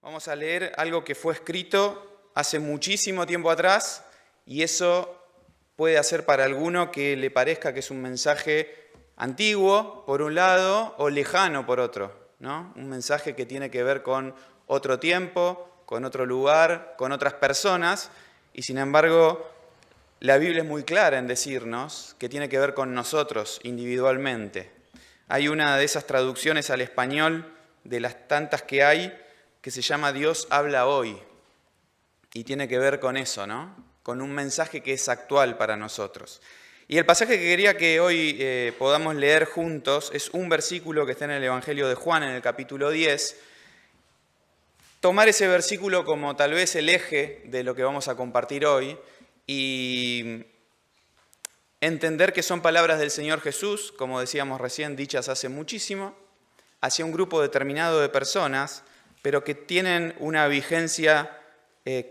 Vamos a leer algo que fue escrito hace muchísimo tiempo atrás y eso puede hacer para alguno que le parezca que es un mensaje antiguo, por un lado, o lejano, por otro, ¿no? Un mensaje que tiene que ver con otro tiempo, con otro lugar, con otras personas, y sin embargo, la Biblia es muy clara en decirnos que tiene que ver con nosotros individualmente. Hay una de esas traducciones al español, de las tantas que hay, que se llama Dios habla hoy, y tiene que ver con eso, ¿no? Con un mensaje que es actual para nosotros. Y el pasaje que quería que hoy podamos leer juntos es un versículo que está en el Evangelio de Juan, en el capítulo 10. Tomar ese versículo como tal vez el eje de lo que vamos a compartir hoy y entender que son palabras del Señor Jesús, como decíamos recién, dichas hace muchísimo, hacia un grupo determinado de personas, pero que tienen una vigencia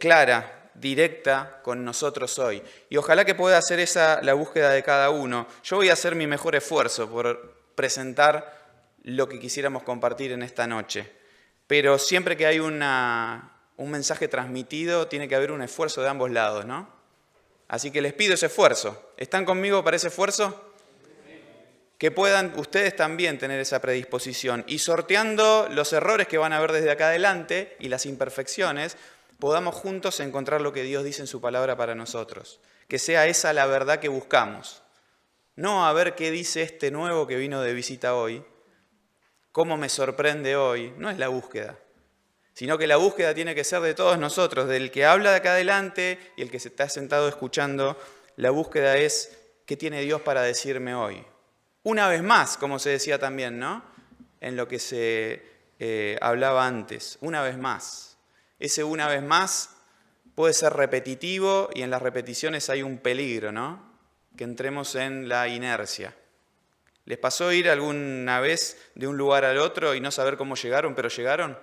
clara, directa con nosotros hoy. Y ojalá que pueda hacer esa la búsqueda de cada uno. Yo voy a hacer mi mejor esfuerzo por presentar lo que quisiéramos compartir en esta noche. Pero siempre que hay un mensaje transmitido, tiene que haber un esfuerzo de ambos lados, ¿no? Así que les pido ese esfuerzo. ¿Están conmigo para ese esfuerzo? Que puedan ustedes también tener esa predisposición y sorteando los errores que van a ver desde acá adelante y las imperfecciones, podamos juntos encontrar lo que Dios dice en su palabra para nosotros. Que sea esa la verdad que buscamos. No a ver qué dice este nuevo que vino de visita hoy, cómo me sorprende hoy, no es la búsqueda, sino que la búsqueda tiene que ser de todos nosotros, del que habla de acá adelante y el que se está sentado escuchando. La búsqueda es qué tiene Dios para decirme hoy. Una vez más, como se decía también, ¿no? En lo que se hablaba antes, una vez más. Ese una vez más puede ser repetitivo y en las repeticiones hay un peligro, ¿no? Que entremos en la inercia. ¿Les pasó ir alguna vez de un lugar al otro y no saber cómo llegaron, pero llegaron?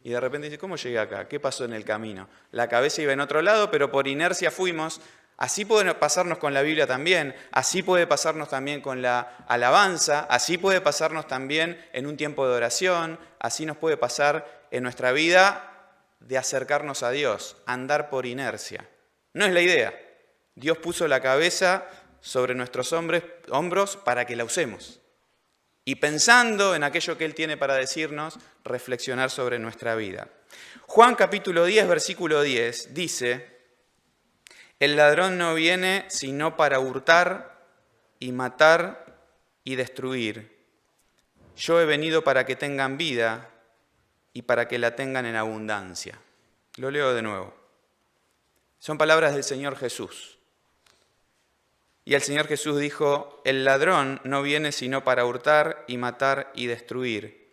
Y de repente dice, ¿cómo llegué acá? ¿Qué pasó en el camino? La cabeza iba en otro lado, pero por inercia fuimos. Así puede pasarnos con la Biblia también, así puede pasarnos también con la alabanza, así puede pasarnos también en un tiempo de oración, así nos puede pasar en nuestra vida de acercarnos a Dios, andar por inercia. No es la idea. Dios puso la cabeza sobre nuestros hombros para que la usemos. Y pensando en aquello que Él tiene para decirnos, reflexionar sobre nuestra vida. Juan capítulo 10, versículo 10, dice: el ladrón no viene sino para hurtar y matar y destruir. Yo he venido para que tengan vida y para que la tengan en abundancia. Lo leo de nuevo. Son palabras del Señor Jesús. Y el Señor Jesús dijo: el ladrón no viene sino para hurtar y matar y destruir.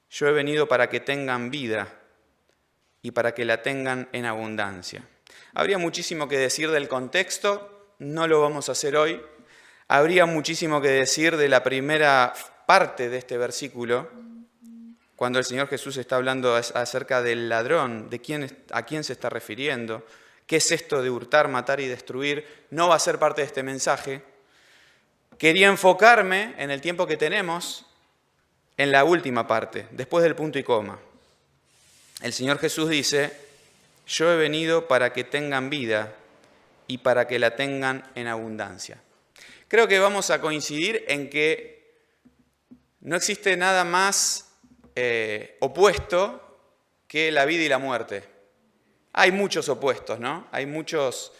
Yo he venido para que tengan vida y para que la tengan en abundancia. Habría muchísimo que decir del contexto, no lo vamos a hacer hoy. Habría muchísimo que decir de la primera parte de este versículo, cuando el Señor Jesús está hablando acerca del ladrón, a quién se está refiriendo, qué es esto de hurtar, matar y destruir. No va a ser parte de este mensaje. Quería enfocarme en el tiempo que tenemos en la última parte, después del punto y coma. El Señor Jesús dice: yo he venido para que tengan vida y para que la tengan en abundancia. Creo que vamos a coincidir en que no existe nada más opuesto que la vida y la muerte. Hay muchos opuestos, ¿no? Hay muchos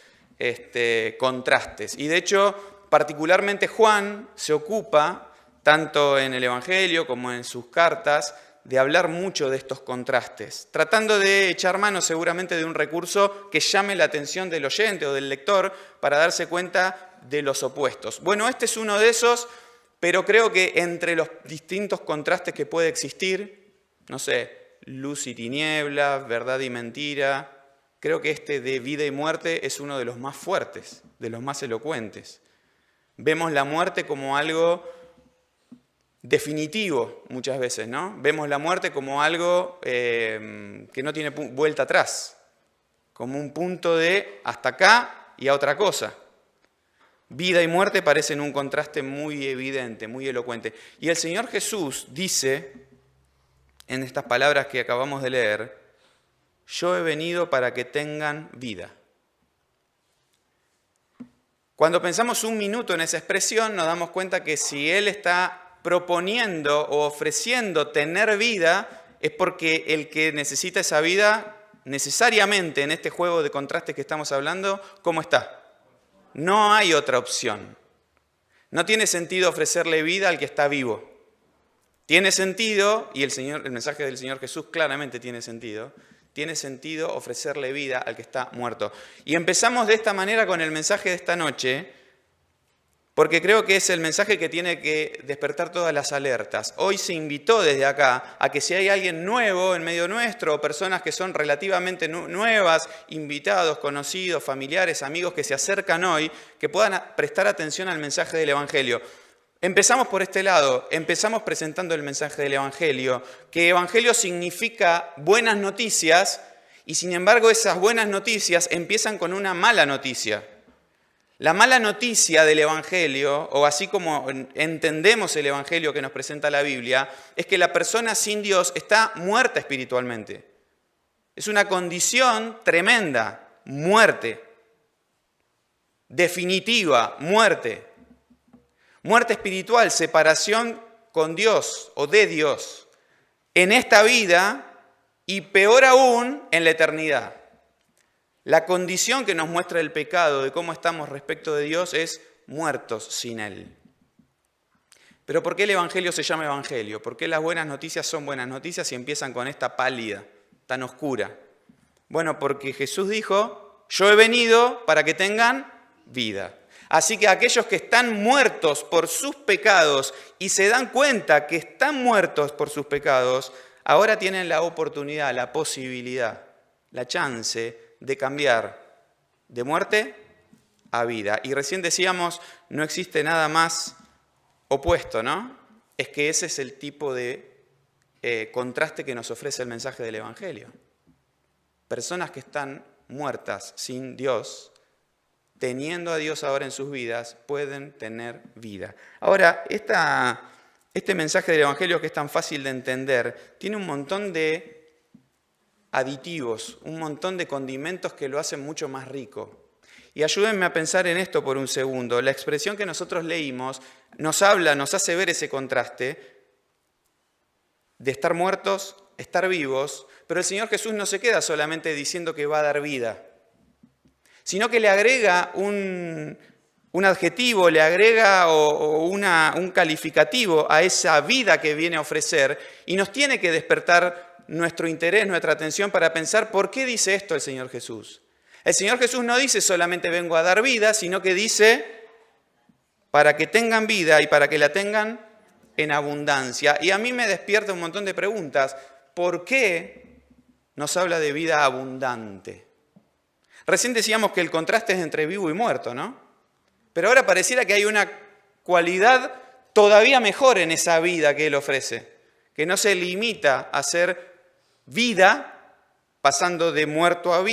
contrastes. Y de hecho, particularmente Juan se ocupa, tanto en el Evangelio como en sus cartas, de hablar mucho de estos contrastes, tratando de echar mano seguramente de un recurso que llame la atención del oyente o del lector para darse cuenta de los opuestos. Bueno, este es uno de esos, pero creo que entre los distintos contrastes que puede existir, no sé, luz y tiniebla, verdad y mentira, creo que este de vida y muerte es uno de los más fuertes, de los más elocuentes. Vemos la muerte como algo definitivo muchas veces, ¿no? Vemos la muerte como algo que no tiene vuelta atrás, como un punto de hasta acá y a otra cosa. Vida y muerte parecen un contraste muy evidente, muy elocuente. Y el Señor Jesús dice, en estas palabras que acabamos de leer, Yo he venido para que tengan vida. Cuando pensamos un minuto en esa expresión, nos damos cuenta que si Él está proponiendo o ofreciendo tener vida, es porque el que necesita esa vida, necesariamente en este juego de contrastes que estamos hablando, ¿cómo está? No hay otra opción. No tiene sentido ofrecerle vida al que está vivo. Tiene sentido, y el mensaje del Señor Jesús claramente tiene sentido ofrecerle vida al que está muerto. Y empezamos de esta manera con el mensaje de esta noche, porque creo que es el mensaje que tiene que despertar todas las alertas. Hoy se invitó desde acá a que si hay alguien nuevo en medio nuestro, o personas que son relativamente nuevas, invitados, conocidos, familiares, amigos que se acercan hoy, que puedan prestar atención al mensaje del Evangelio. Empezamos por este lado, empezamos presentando el mensaje del Evangelio, que Evangelio significa buenas noticias, y sin embargo esas buenas noticias empiezan con una mala noticia. La mala noticia del Evangelio, o así como entendemos el Evangelio que nos presenta la Biblia, es que la persona sin Dios está muerta espiritualmente. Es una condición tremenda, muerte, definitiva, muerte. Muerte espiritual, separación con Dios o de Dios en esta vida y peor aún en la eternidad. La condición que nos muestra el pecado de cómo estamos respecto de Dios es muertos sin Él. Pero ¿por qué el Evangelio se llama Evangelio? ¿Por qué las buenas noticias son buenas noticias y empiezan con esta pálida, tan oscura? Bueno, porque Jesús dijo, yo he venido para que tengan vida. Así que aquellos que están muertos por sus pecados y se dan cuenta que están muertos por sus pecados, ahora tienen la oportunidad, la posibilidad, la chance de cambiar de muerte a vida. Y recién decíamos, no existe nada más opuesto, ¿no? Es que ese es el tipo de contraste que nos ofrece el mensaje del Evangelio. Personas que están muertas sin Dios, teniendo a Dios ahora en sus vidas, pueden tener vida. Ahora, este mensaje del Evangelio que es tan fácil de entender, tiene un montón de aditivos, un montón de condimentos que lo hacen mucho más rico. Y ayúdenme a pensar en esto por un segundo. La expresión que nosotros leímos nos hace ver ese contraste de estar muertos, estar vivos, pero el Señor Jesús no se queda solamente diciendo que va a dar vida, sino que le agrega un adjetivo, le agrega un calificativo a esa vida que viene a ofrecer y nos tiene que despertar nuestro interés, nuestra atención para pensar por qué dice esto el Señor Jesús. El Señor Jesús no dice solamente vengo a dar vida, sino que dice para que tengan vida y para que la tengan en abundancia. Y a mí me despierta un montón de preguntas. ¿Por qué nos habla de vida abundante? Recién decíamos que el contraste es entre vivo y muerto, ¿no? Pero ahora pareciera que hay una cualidad todavía mejor en esa vida que Él ofrece, que no se limita a ser vida, pasando de muerto a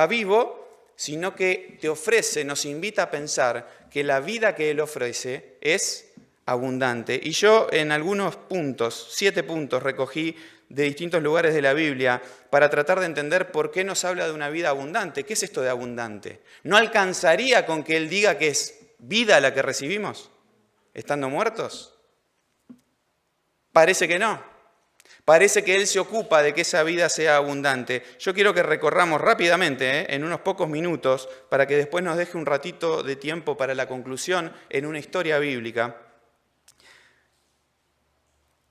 vivo, sino que te ofrece, nos invita a pensar que la vida que Él ofrece es abundante. Y yo en algunos puntos, 7 puntos recogí de distintos lugares de la Biblia para tratar de entender por qué nos habla de una vida abundante. ¿Qué es esto de abundante? ¿No alcanzaría con que Él diga que es vida la que recibimos, estando muertos? Parece que no. Parece que Él se ocupa de que esa vida sea abundante. Yo quiero que recorramos rápidamente, en unos pocos minutos, para que después nos deje un ratito de tiempo para la conclusión en una historia bíblica.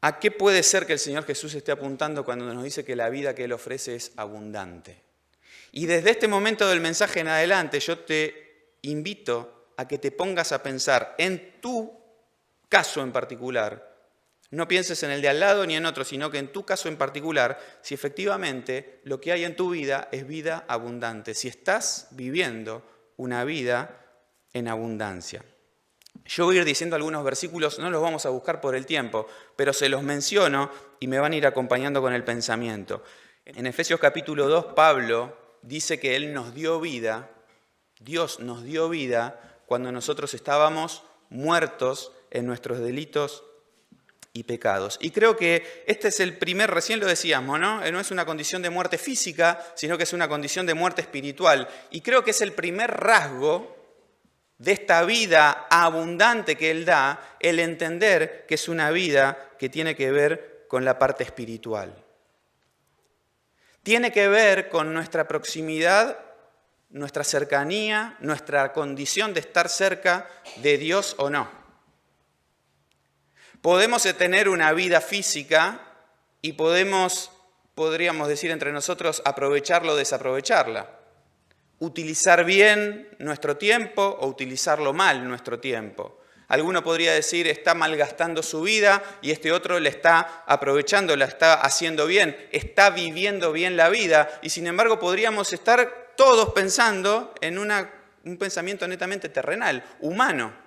¿A qué puede ser que el Señor Jesús esté apuntando cuando nos dice que la vida que Él ofrece es abundante? Y desde este momento del mensaje en adelante, yo te invito a que te pongas a pensar en tu caso en particular. No pienses en el de al lado ni en otro, sino que en tu caso en particular, si efectivamente lo que hay en tu vida es vida abundante, si estás viviendo una vida en abundancia. Yo voy a ir diciendo algunos versículos, no los vamos a buscar por el tiempo, pero se los menciono y me van a ir acompañando con el pensamiento. En Efesios capítulo 2, Pablo dice que Él nos dio vida, Dios nos dio vida cuando nosotros estábamos muertos en nuestros delitos y pecados. Y creo que este es el primer, recién lo decíamos, ¿no? No es una condición de muerte física, sino que es una condición de muerte espiritual. Y creo que es el primer rasgo de esta vida abundante que Él da, el entender que es una vida que tiene que ver con la parte espiritual. Tiene que ver con nuestra proximidad, nuestra cercanía, nuestra condición de estar cerca de Dios o no. Podemos tener una vida física y podríamos decir entre nosotros, aprovecharla o desaprovecharla. Utilizar bien nuestro tiempo o utilizarlo mal nuestro tiempo. Alguno podría decir, está malgastando su vida y este otro le está aprovechando, la está haciendo bien, está viviendo bien la vida. Y sin embargo podríamos estar todos pensando en un pensamiento netamente terrenal, humano.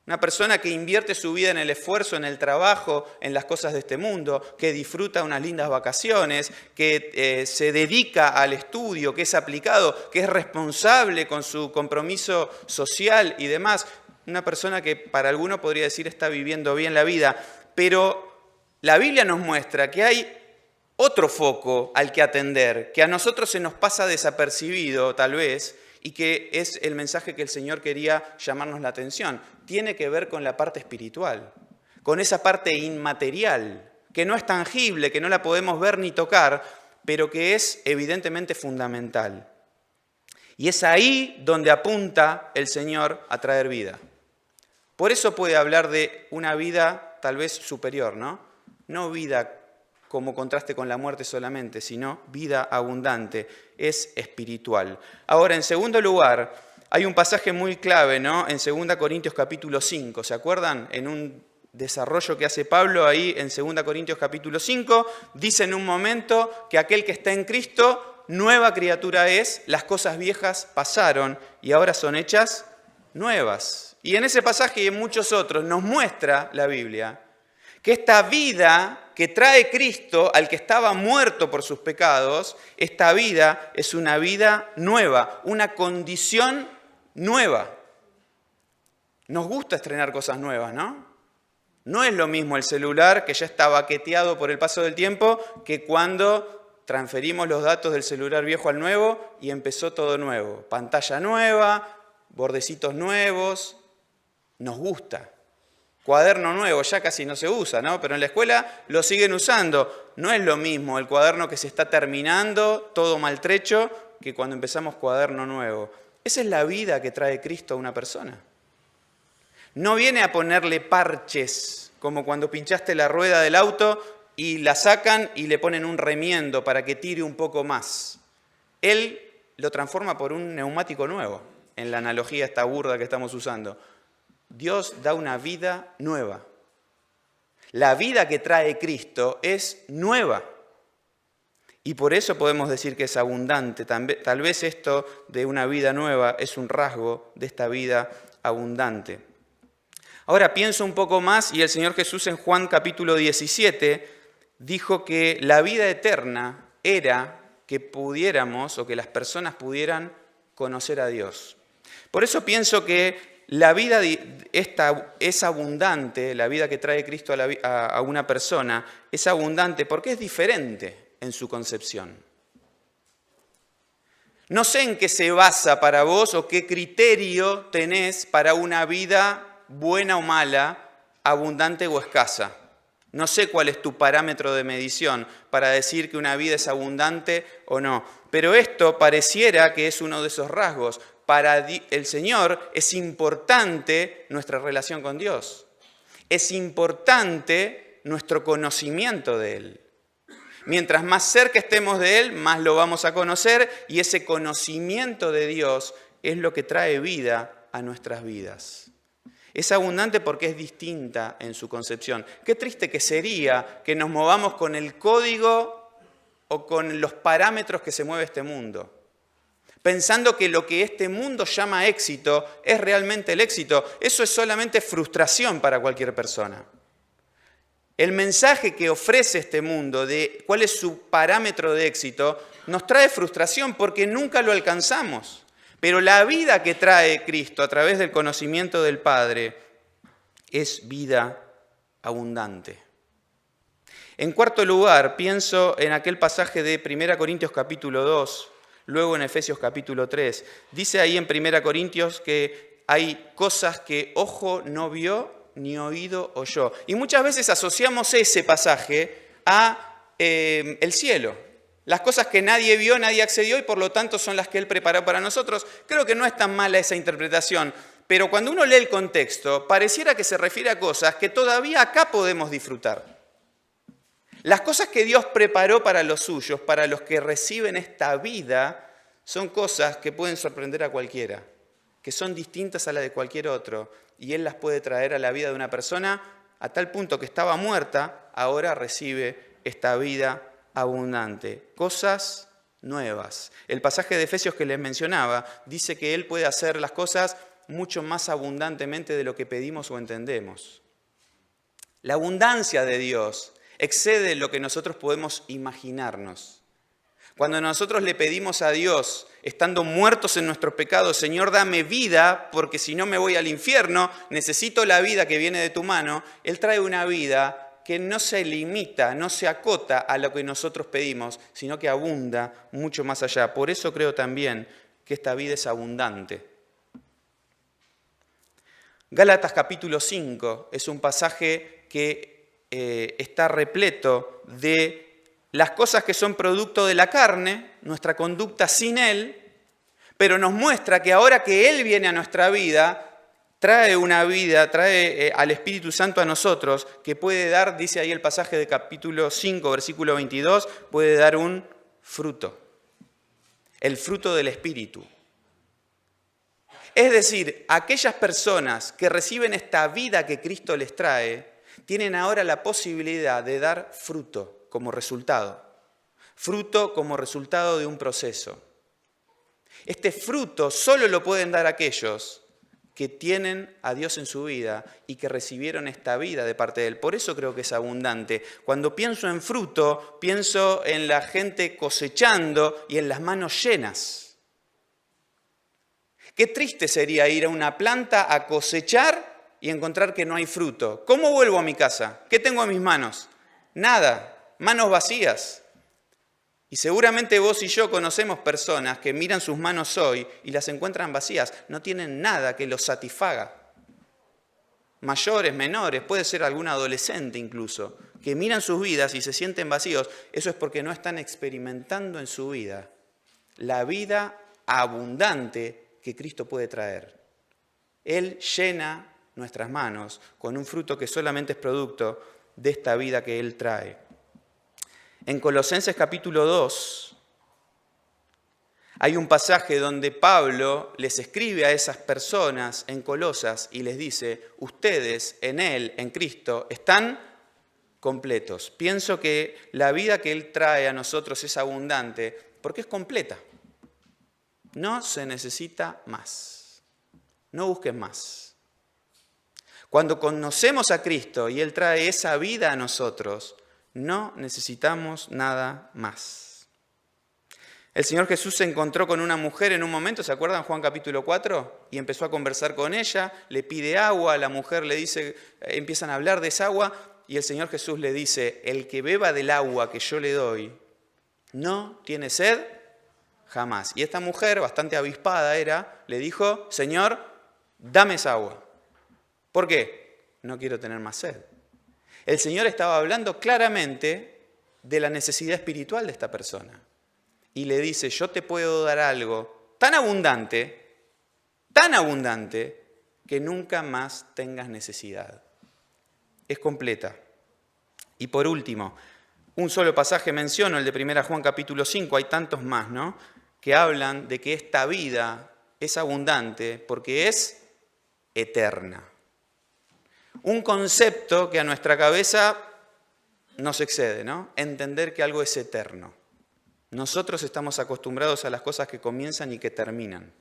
Una persona que invierte su vida en el esfuerzo, en el trabajo, en las cosas de este mundo, que disfruta unas lindas vacaciones, que se dedica al estudio, que es aplicado, que es responsable con su compromiso social y demás. Una persona que para alguno podría decir está viviendo bien la vida. Pero la Biblia nos muestra que hay otro foco al que atender, que a nosotros se nos pasa desapercibido tal vez, y que es el mensaje que el Señor quería llamarnos la atención. Tiene que ver con la parte espiritual, con esa parte inmaterial, que no es tangible, que no la podemos ver ni tocar, pero que es evidentemente fundamental. Y es ahí donde apunta el Señor a traer vida. Por eso puede hablar de una vida tal vez superior, ¿no? No vida como contraste con la muerte solamente, sino vida abundante, es espiritual. Ahora, en segundo lugar, hay un pasaje muy clave, ¿no? En 2 Corintios capítulo 5, ¿se acuerdan? En un desarrollo que hace Pablo ahí en 2 Corintios capítulo 5, dice en un momento que aquel que está en Cristo, nueva criatura es, las cosas viejas pasaron y ahora son hechas nuevas. Y en ese pasaje y en muchos otros nos muestra la Biblia que esta vida que trae Cristo al que estaba muerto por sus pecados, esta vida es una vida nueva, una condición nueva. Nos gusta estrenar cosas nuevas, ¿no? No es lo mismo el celular que ya está baqueteado por el paso del tiempo que cuando transferimos los datos del celular viejo al nuevo y empezó todo nuevo. Pantalla nueva, bordecitos nuevos, nos gusta. Cuaderno nuevo, ya casi no se usa, ¿no? Pero en la escuela lo siguen usando. No es lo mismo el cuaderno que se está terminando, todo maltrecho, que cuando empezamos cuaderno nuevo. Esa es la vida que trae Cristo a una persona. No viene a ponerle parches, como cuando pinchaste la rueda del auto y la sacan y le ponen un remiendo para que tire un poco más. Él lo transforma por un neumático nuevo, en la analogía esta burda que estamos usando. Dios da una vida nueva. La vida que trae Cristo es nueva. Y por eso podemos decir que es abundante. Tal vez esto de una vida nueva es un rasgo de esta vida abundante. Ahora pienso un poco más y el Señor Jesús en Juan capítulo 17 dijo que la vida eterna era que pudiéramos o que las personas pudieran conocer a Dios. Por eso pienso que la vida esta es abundante, la vida que trae Cristo a una persona es abundante porque es diferente en su concepción. No sé en qué se basa para vos o qué criterio tenés para una vida buena o mala, abundante o escasa. No sé cuál es tu parámetro de medición para decir que una vida es abundante o no, pero esto pareciera que es uno de esos rasgos. Para el Señor es importante nuestra relación con Dios. Es importante nuestro conocimiento de Él. Mientras más cerca estemos de Él, más lo vamos a conocer y ese conocimiento de Dios es lo que trae vida a nuestras vidas. Es abundante porque es distinta en su concepción. Qué triste que sería que nos movamos con el código o con los parámetros que se mueve este mundo, pensando que lo que este mundo llama éxito es realmente el éxito. Eso es solamente frustración para cualquier persona. El mensaje que ofrece este mundo de cuál es su parámetro de éxito nos trae frustración porque nunca lo alcanzamos. Pero la vida que trae Cristo a través del conocimiento del Padre es vida abundante. En cuarto lugar, pienso en aquel pasaje de 1 Corintios capítulo 2, luego en Efesios capítulo 3. Dice ahí en 1 Corintios que hay cosas que ojo no vio ni oído oyó. Y muchas veces asociamos ese pasaje a el cielo. Las cosas que nadie vio, nadie accedió y por lo tanto son las que Él preparó para nosotros. Creo que no es tan mala esa interpretación, pero cuando uno lee el contexto, pareciera que se refiere a cosas que todavía acá podemos disfrutar. Las cosas que Dios preparó para los suyos, para los que reciben esta vida, son cosas que pueden sorprender a cualquiera, que son distintas a las de cualquier otro, y Él las puede traer a la vida de una persona a tal punto que estaba muerta, ahora recibe esta vida abundante. Cosas nuevas. El pasaje de Efesios que les mencionaba dice que Él puede hacer las cosas mucho más abundantemente de lo que pedimos o entendemos. La abundancia de Dios excede lo que nosotros podemos imaginarnos. Cuando nosotros le pedimos a Dios, estando muertos en nuestros pecados, Señor, dame vida, porque si no me voy al infierno, necesito la vida que viene de tu mano, Él trae una vida que no se limita, no se acota a lo que nosotros pedimos, sino que abunda mucho más allá. Por eso creo también que esta vida es abundante. Gálatas capítulo 5 es un pasaje que está repleto de las cosas que son producto de la carne, nuestra conducta sin Él, pero nos muestra que ahora que Él viene a nuestra vida, trae una vida, trae al Espíritu Santo a nosotros, que puede dar, dice ahí el pasaje de capítulo 5, versículo 22, puede dar un fruto, el fruto del Espíritu. Es decir, aquellas personas que reciben esta vida que Cristo les trae, tienen ahora la posibilidad de dar fruto como resultado. Fruto como resultado de un proceso. Este fruto solo lo pueden dar aquellos que tienen a Dios en su vida y que recibieron esta vida de parte de Él. Por eso creo que es abundante. Cuando pienso en fruto, pienso en la gente cosechando y en las manos llenas. Qué triste sería ir a una planta a cosechar y encontrar que no hay fruto. ¿Cómo vuelvo a mi casa? ¿Qué tengo en mis manos? Nada, manos vacías. Y seguramente vos y yo conocemos personas que miran sus manos hoy y las encuentran vacías. No tienen nada que los satisfaga. Mayores, menores, puede ser algún adolescente incluso, que miran sus vidas y se sienten vacíos. Eso es porque no están experimentando en su vida la vida abundante que Cristo puede traer. Él llena nuestras manos con un fruto que solamente es producto de esta vida que Él trae. En Colosenses capítulo 2 hay un pasaje donde Pablo les escribe a esas personas en Colosas y les dice, ustedes en Él, en Cristo, están completos. Pienso que la vida que Él trae a nosotros es abundante porque es completa. No se necesita más. No busques más. Cuando conocemos a Cristo y Él trae esa vida a nosotros, no necesitamos nada más. El Señor Jesús se encontró con una mujer en un momento, ¿se acuerdan Juan capítulo 4? Y empezó a conversar con ella, le pide agua, la mujer le dice, empiezan a hablar de esa agua, y el Señor Jesús le dice, el que beba del agua que yo le doy, no tiene sed jamás. Y esta mujer, bastante avispada era, le dijo, Señor, dame esa agua. ¿Por qué? No quiero tener más sed. El Señor estaba hablando claramente de la necesidad espiritual de esta persona. Y le dice, yo te puedo dar algo tan abundante, que nunca más tengas necesidad. Es completa. Y por último, un solo pasaje menciono, el de 1 Juan capítulo 5, hay tantos más, ¿no? Que hablan de que esta vida es abundante porque es eterna. Un concepto que a nuestra cabeza nos excede, ¿no? Entender que algo es eterno. Nosotros estamos acostumbrados a las cosas que comienzan y que terminan.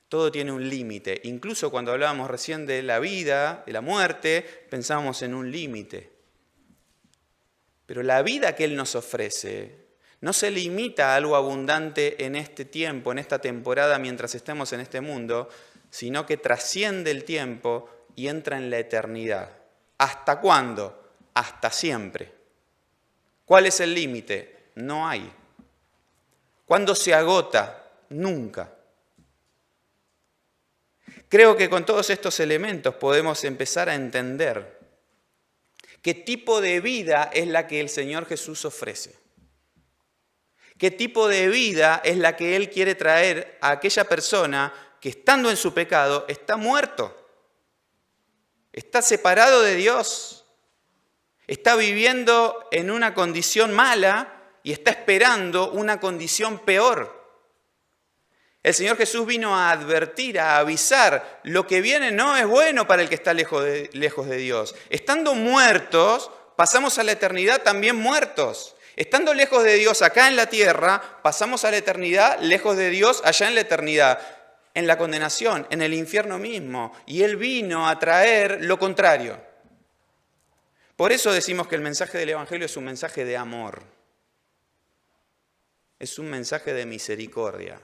Todo tiene un límite. Incluso cuando hablábamos recién de la vida, de la muerte, pensábamos en un límite. Pero la vida que Él nos ofrece no se limita a algo abundante en este tiempo, en esta temporada, mientras estemos en este mundo, sino que trasciende el tiempo y entra en la eternidad. ¿Hasta cuándo? Hasta siempre. ¿Cuál es el límite? No hay. ¿Cuándo se agota? Nunca. Creo que con todos estos elementos podemos empezar a entender qué tipo de vida es la que el Señor Jesús ofrece. ¿Qué tipo de vida es la que Él quiere traer a aquella persona que estando en su pecado está muerto? Está separado de Dios. Está viviendo en una condición mala y está esperando una condición peor. El Señor Jesús vino a advertir, a avisar, lo que viene no es bueno para el que está lejos de Dios. Estando muertos, pasamos a la eternidad también muertos. Estando lejos de Dios acá en la tierra, pasamos a la eternidad lejos de Dios allá en la eternidad, en la condenación, en el infierno mismo. Y Él vino a traer lo contrario. Por eso decimos que el mensaje del Evangelio es un mensaje de amor. Es un mensaje de misericordia.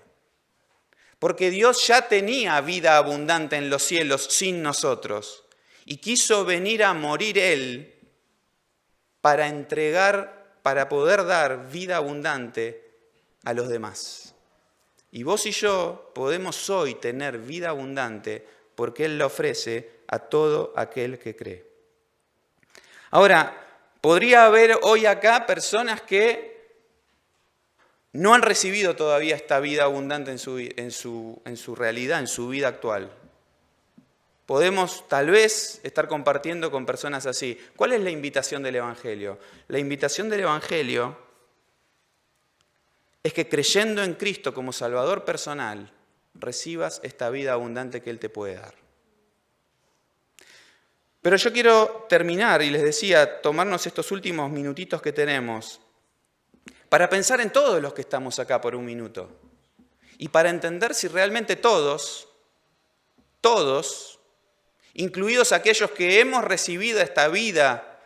Porque Dios ya tenía vida abundante en los cielos sin nosotros. Y quiso venir a morir Él para entregar, para poder dar vida abundante a los demás. Y vos y yo podemos hoy tener vida abundante porque Él la ofrece a todo aquel que cree. Ahora, podría haber hoy acá personas que no han recibido todavía esta vida abundante en su realidad, en su vida actual. Podemos tal vez estar compartiendo con personas así. ¿Cuál es la invitación del Evangelio? La invitación del Evangelio es que creyendo en Cristo como Salvador personal, recibas esta vida abundante que Él te puede dar. Pero yo quiero terminar, y les decía, tomarnos estos últimos minutitos que tenemos para pensar en todos los que estamos acá por un minuto y para entender si realmente todos, incluidos aquellos que hemos recibido esta vida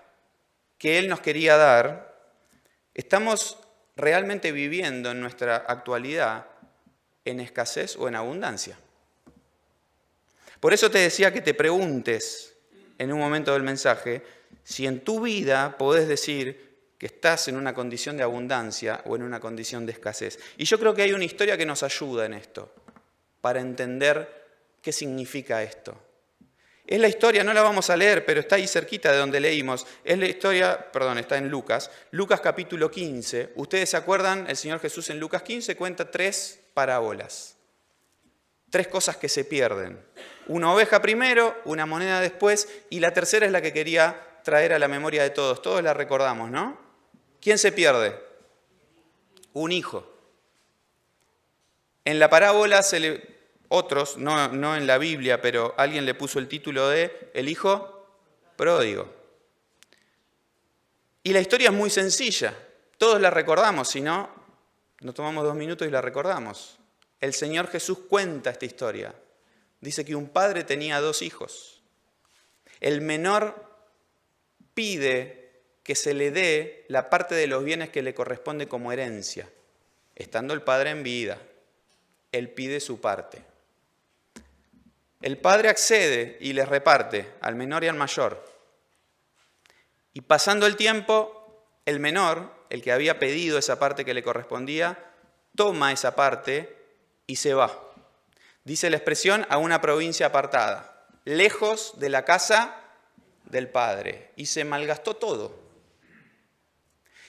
que Él nos quería dar, estamos realmente viviendo en nuestra actualidad en escasez o en abundancia. Por eso te decía que te preguntes en un momento del mensaje si en tu vida podés decir que estás en una condición de abundancia o en una condición de escasez. Y yo creo que hay una historia que nos ayuda en esto, para entender qué significa esto. Es la historia, no la vamos a leer, pero está ahí cerquita de donde leímos. Es la historia, está en Lucas. Lucas capítulo 15. Ustedes se acuerdan, el Señor Jesús en Lucas 15 cuenta 3 parábolas. 3 cosas que se pierden. Una oveja primero, una moneda después, y la tercera es la que quería traer a la memoria de todos. Todos la recordamos, ¿no? ¿Quién se pierde? Un hijo. En la parábola otros, no en la Biblia, pero alguien le puso el título de El hijo pródigo. Y la historia es muy sencilla. Todos la recordamos, si no, nos tomamos 2 minutos y la recordamos. El Señor Jesús cuenta esta historia. Dice que un padre tenía 2 hijos. El menor pide que se le dé la parte de los bienes que le corresponde como herencia. Estando el padre en vida, él pide su parte. El padre accede y les reparte al menor y al mayor. Y pasando el tiempo, el menor, el que había pedido esa parte que le correspondía, toma esa parte y se va. Dice la expresión, a una provincia apartada, lejos de la casa del padre. Y se malgastó todo.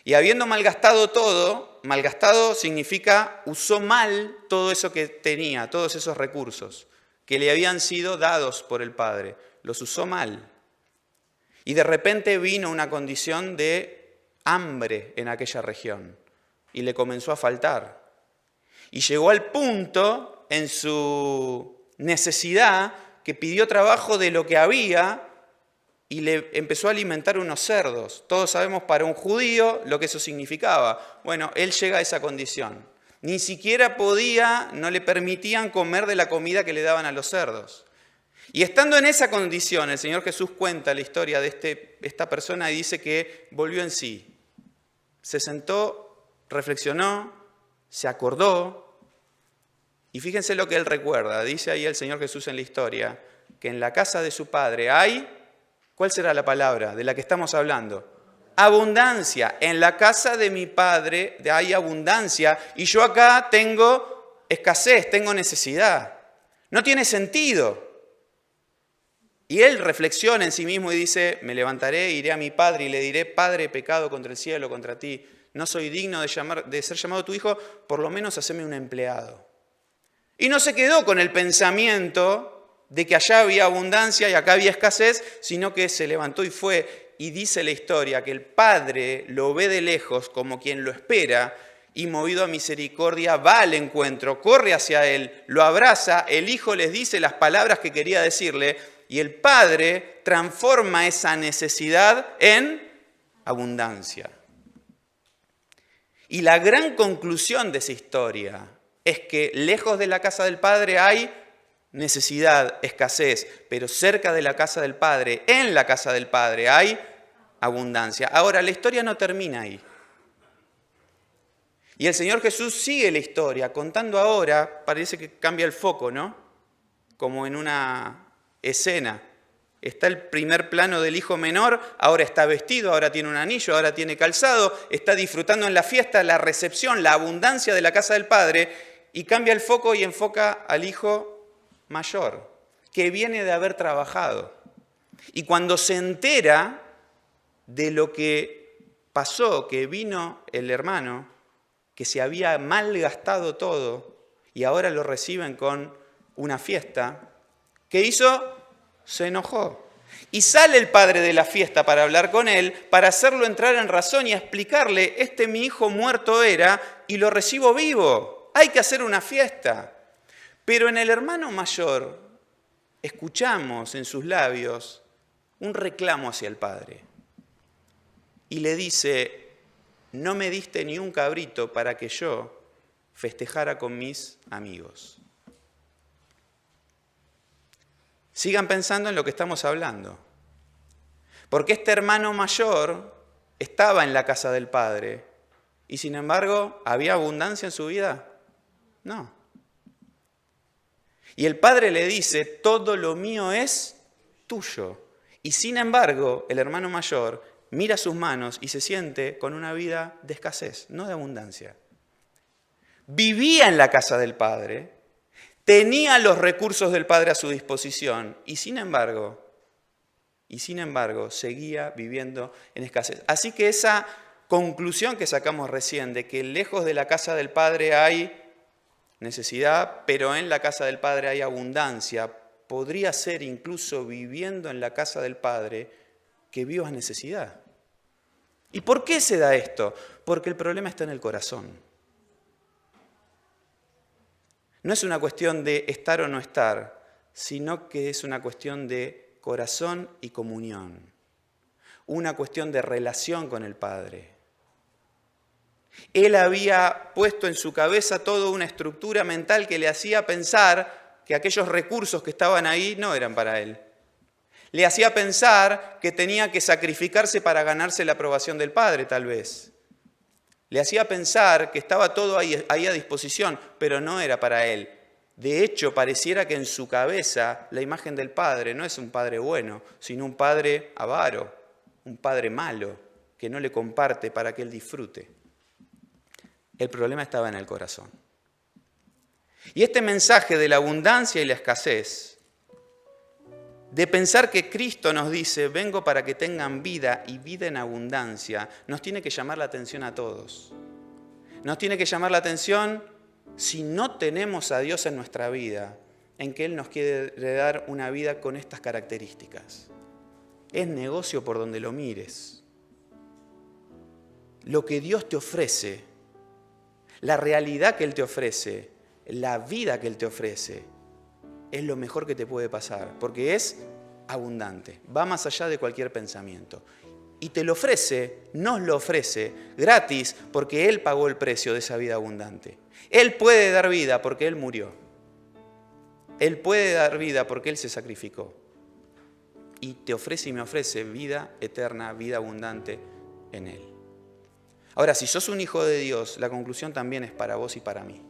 Y habiendo malgastado todo, malgastado significa usó mal todo eso que tenía, todos esos recursos que le habían sido dados por el Padre. Los usó mal. Y de repente vino una condición de hambre en aquella región y le comenzó a faltar. Y llegó al punto en su necesidad que pidió trabajo de lo que había y le empezó a alimentar unos cerdos. Todos sabemos para un judío lo que eso significaba. Bueno, él llega a esa condición. Ni siquiera podía, no le permitían comer de la comida que le daban a los cerdos. Y estando en esa condición, el Señor Jesús cuenta la historia de esta persona y dice que volvió en sí. Se sentó, reflexionó, se acordó. Y fíjense lo que él recuerda. Dice ahí el Señor Jesús en la historia, que en la casa de su padre hay... ¿Cuál será la palabra de la que estamos hablando? abundancia. En la casa de mi padre hay abundancia y yo acá tengo escasez, tengo necesidad. No tiene sentido. Y él reflexiona en sí mismo y dice, me levantaré, iré a mi padre y le diré, Padre, he pecado contra el cielo, contra ti. No soy digno de ser llamado tu hijo, por lo menos haceme un empleado. Y no se quedó con el pensamiento de que allá había abundancia y acá había escasez, sino que se levantó y fue. Y dice la historia que el padre lo ve de lejos como quien lo espera y movido a misericordia va al encuentro, corre hacia él, lo abraza, el hijo les dice las palabras que quería decirle y el padre transforma esa necesidad en abundancia. Y la gran conclusión de esa historia es que lejos de la casa del padre hay necesidad, escasez, pero cerca de la casa del padre, en la casa del padre hay abundancia. Ahora, la historia no termina ahí. Y el Señor Jesús sigue la historia, contando ahora, parece que cambia el foco, ¿no? Como en una escena. Está el primer plano del hijo menor, ahora está vestido, ahora tiene un anillo, ahora tiene calzado, está disfrutando en la fiesta, la recepción, la abundancia de la casa del padre, y cambia el foco y enfoca al hijo mayor, que viene de haber trabajado. Y cuando se entera de lo que pasó, que vino el hermano, que se había malgastado todo, y ahora lo reciben con una fiesta, ¿qué hizo? Se enojó. Y sale el padre de la fiesta para hablar con él, para hacerlo entrar en razón y explicarle, mi hijo muerto era y lo recibo vivo, hay que hacer una fiesta. Pero en el hermano mayor escuchamos en sus labios un reclamo hacia el padre. Y le dice, no me diste ni un cabrito para que yo festejara con mis amigos. Sigan pensando en lo que estamos hablando. Porque este hermano mayor estaba en la casa del padre y sin embargo, ¿había abundancia en su vida? No. Y el padre le dice, todo lo mío es tuyo. Y sin embargo, el hermano mayor mira sus manos y se siente con una vida de escasez, no de abundancia. Vivía en la casa del padre, tenía los recursos del padre a su disposición y sin embargo, seguía viviendo en escasez. Así que esa conclusión que sacamos recién de que lejos de la casa del padre hay necesidad, pero en la casa del padre hay abundancia, podría ser incluso viviendo en la casa del padre que vivas necesidad. ¿Y por qué se da esto? Porque el problema está en el corazón. No es una cuestión de estar o no estar, sino que es una cuestión de corazón y comunión. Una cuestión de relación con el Padre. Él había puesto en su cabeza toda una estructura mental que le hacía pensar que aquellos recursos que estaban ahí no eran para él. Le hacía pensar que tenía que sacrificarse para ganarse la aprobación del Padre, tal vez. Le hacía pensar que estaba todo ahí a disposición, pero no era para él. De hecho, pareciera que en su cabeza la imagen del Padre no es un Padre bueno, sino un Padre avaro, un Padre malo, que no le comparte para que él disfrute. El problema estaba en el corazón. Y este mensaje de la abundancia y la escasez, de pensar que Cristo nos dice, vengo para que tengan vida y vida en abundancia, nos tiene que llamar la atención a todos. Nos tiene que llamar la atención si no tenemos a Dios en nuestra vida, en que Él nos quiere dar una vida con estas características. Es negocio por donde lo mires. Lo que Dios te ofrece, la realidad que Él te ofrece, la vida que Él te ofrece, es lo mejor que te puede pasar, porque es abundante, va más allá de cualquier pensamiento. Y te lo ofrece, nos lo ofrece gratis, porque Él pagó el precio de esa vida abundante. Él puede dar vida porque Él murió. Él puede dar vida porque Él se sacrificó. Y te ofrece y me ofrece vida eterna, vida abundante en Él. Ahora, si sos un hijo de Dios, la conclusión también es para vos y para mí.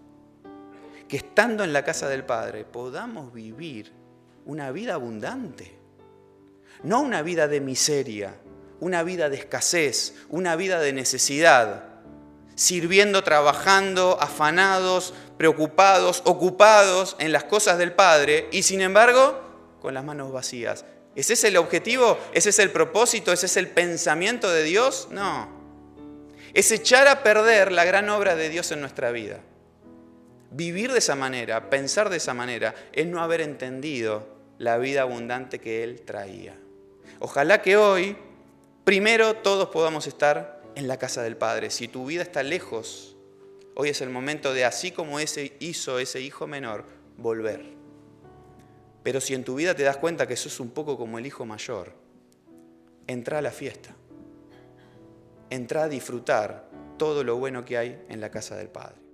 Que estando en la casa del Padre podamos vivir una vida abundante. No una vida de miseria, una vida de escasez, una vida de necesidad, sirviendo, trabajando, afanados, preocupados, ocupados en las cosas del Padre y sin embargo con las manos vacías. ¿Ese es el objetivo? ¿Ese es el propósito? ¿Ese es el pensamiento de Dios? No. Es echar a perder la gran obra de Dios en nuestra vida. Vivir de esa manera, pensar de esa manera, es no haber entendido la vida abundante que Él traía. Ojalá que hoy, primero, todos podamos estar en la casa del Padre. Si tu vida está lejos, hoy es el momento de, así como hizo ese hijo menor, volver. Pero si en tu vida te das cuenta que sos un poco como el hijo mayor, entra a la fiesta. Entra a disfrutar todo lo bueno que hay en la casa del Padre.